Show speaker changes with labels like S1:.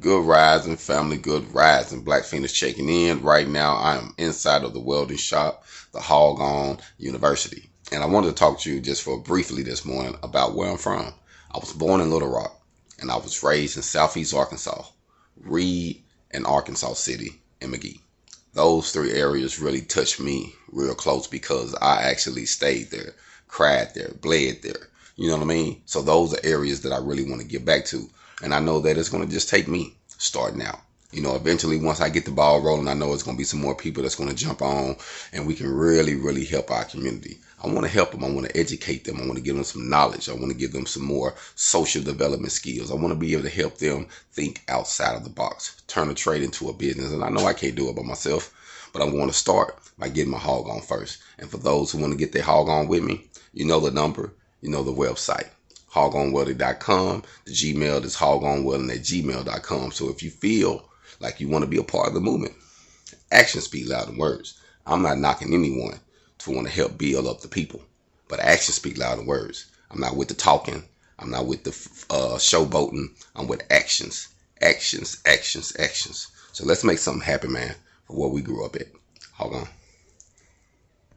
S1: Good rising, family. Good rising. Black Phoenix checking in. Right now, I am inside of the welding shop, the Hog On University. And I wanted to talk to you just for briefly this morning about where I'm from. I was born in Little Rock, and I was raised in Southeast Arkansas, Reed, and Arkansas City, and Mcgehee. Those three areas really touched me real close because I actually stayed there, cried there, bled there. You know what I mean? So those are areas that I really want to get back to. And I know that it's going to just take me starting out. Eventually, once I get the ball rolling, I know it's going to be some more people that's going to jump on and we can really, really help our community. I want to help them. I want to educate them. I want to give them some knowledge. I want to give them some more social development skills. I want to be able to help them think outside of the box, turn a trade into a business. And I know I can't do it by myself, but I want to start by getting my hog on first. And for those who want to get their hog on with me, you know the number, you know the website. hogonwelding.com. The Gmail is hogonwelding@gmail.com. So if you feel like you want to be a part of the movement, actions speak louder than words. I'm not knocking anyone to want to help build up the people, but actions speak louder than words. I'm not with the talking. I'm not with the showboating. I'm with actions. Actions, actions, actions. So let's make something happen, man, for where we grew up at. Hold on.